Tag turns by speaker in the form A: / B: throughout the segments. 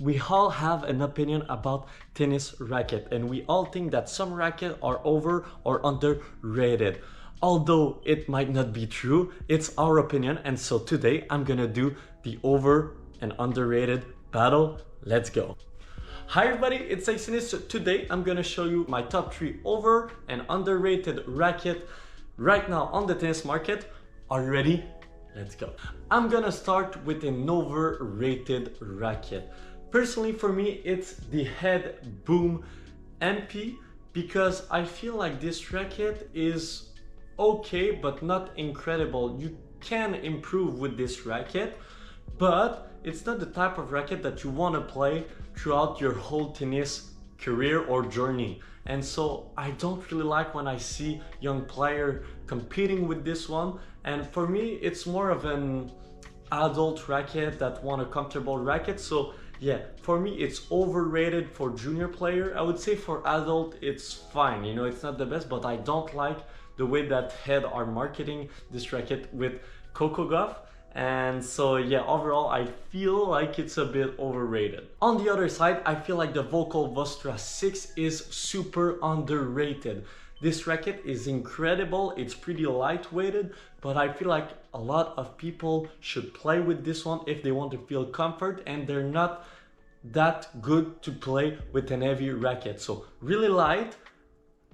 A: We all have an opinion about tennis racket, and we all think that some rackets are over or underrated. Although it might not be true, it's our opinion, and so today I'm gonna do the and underrated battle. Let's go. Hi everybody, it's Ace. So today I'm gonna show you my top 3 over and underrated racket right now on the tennis market. Are you ready? Let's go. I'm gonna start with an overrated racket. Personally, for me, it's the Head Boom MP because I feel like this racket is okay, but not incredible. You can improve with this racket, but it's not the type of racket that you want to play throughout your whole tennis career or journey. And so I don't really like when I see young player competing with this one. And for me, it's more of an adult racket that want a comfortable racket. So yeah, for me, it's overrated for junior player. I would say for adult, it's fine. You know, it's not the best, but I don't like the way that Head are marketing this racket with Coco Gauff. And so yeah, overall I feel like it's a bit overrated. On the other side, I feel like the Volkl Vostra 6 is super underrated. This racket is incredible, it's pretty lightweighted, but I feel like a lot of people should play with this one if they want to feel comfort, and they're not that good to play with an heavy racket. So really light,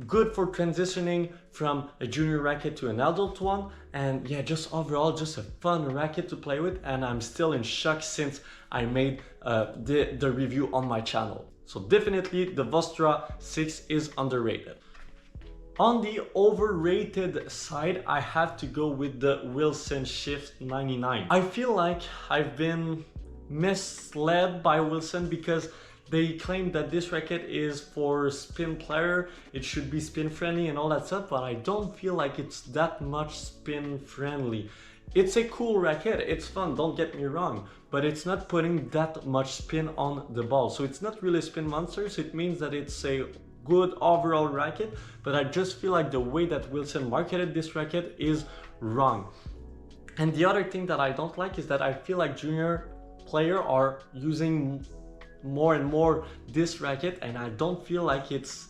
A: good for transitioning from a junior racket to an adult one, and yeah, just overall just a fun racket to play with. And I'm still in shock since I made the review on my channel. So definitely the Vostra 6 is underrated. On the overrated side, I have to go with the Wilson Shift 99. I feel like I've been misled by Wilson because they claim that this racket is for spin player, it should be spin friendly and all that stuff, but I don't feel like it's that much spin friendly. It's a cool racket, it's fun, don't get me wrong, but it's not putting that much spin on the ball. So it's not really a spin monster, so it means that it's a good overall racket, but I just feel like the way that Wilson marketed this racket is wrong. And the other thing that I don't like is that I feel like junior players are using more and more this racket, and I don't feel like it's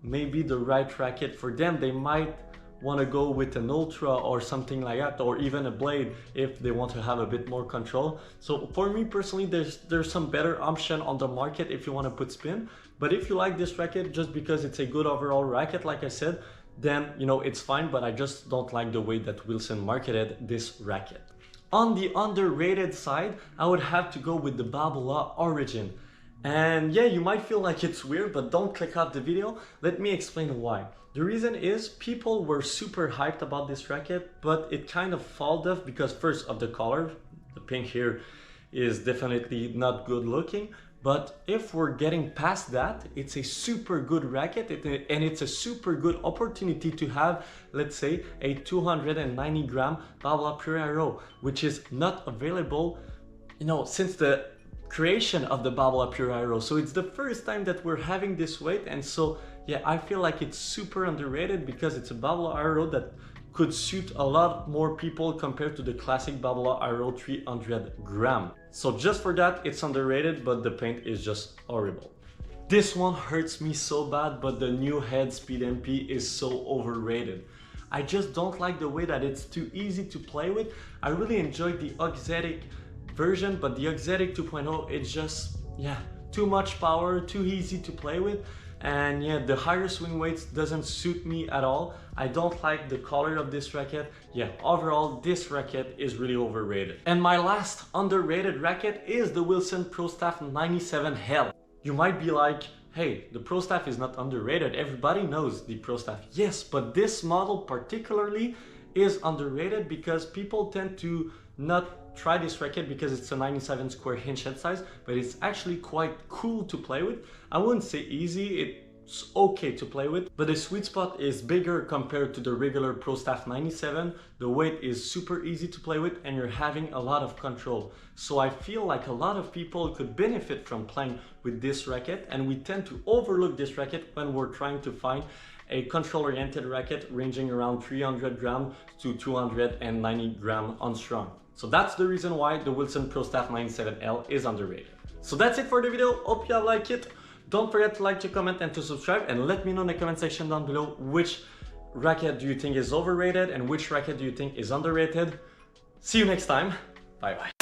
A: maybe the right racket for them. They might want to go with an Ultra or something like that, or even a Blade if they want to have a bit more control. So for me personally, there's some better option on the market if you want to put spin. But if you like this racket just because it's a good overall racket, like I said, then you know it's fine, but I just don't like the way that Wilson marketed this racket. On the underrated side, I would have to go with the Babolat Origin. And yeah, you might feel like it's weird, but don't click out the video. Let me explain why. The reason is people were super hyped about this racket, but it kind of fell off because first of the color, the pink here is definitely not good looking. But if we're getting past that, it's a super good racket, and it's a super good opportunity to have, let's say, a 290 gram Babolat Pure Aero, which is not available, you know, since the creation of the Babolat Pure Aero. So it's the first time that we're having this weight, and so yeah, I feel like it's super underrated because it's a Babolat Aero that could suit a lot more people compared to the classic Babolat Aero 300 gram. So just for that, it's underrated, but the paint is just horrible. This one hurts me so bad, but the new Head Speed MP is so overrated. I just don't like the way that it's too easy to play with. I really enjoyed the Oxetic version, but the Oxetic 2.0, it's just, yeah, too much power, too easy to play with. And yeah, the higher swing weights doesn't suit me at all. I don't like the color of this racket. Yeah, overall, this racket is really overrated. And my last underrated racket is the Wilson Pro Staff 97L. You might be like, hey, the Pro Staff is not underrated. Everybody knows the Pro Staff. Yes, but this model particularly is underrated because people tend to not try this racket because it's a 97 square inch head size, but it's actually quite cool to play with. I wouldn't say easy, it's okay to play with, but the sweet spot is bigger compared to the regular Pro Staff 97. The weight is super easy to play with and you're having a lot of control. So I feel like a lot of people could benefit from playing with this racket, and we tend to overlook this racket when we're trying to find a control-oriented racket ranging around 300 gram to 290 gram unstrung. So that's the reason why the Wilson Pro Staff 97L is underrated. So that's it for the video. Hope you have liked it. Don't forget to like, to comment, and to subscribe, and let me know in the comment section down below which racket do you think is overrated and which racket do you think is underrated. See you next time. Bye bye.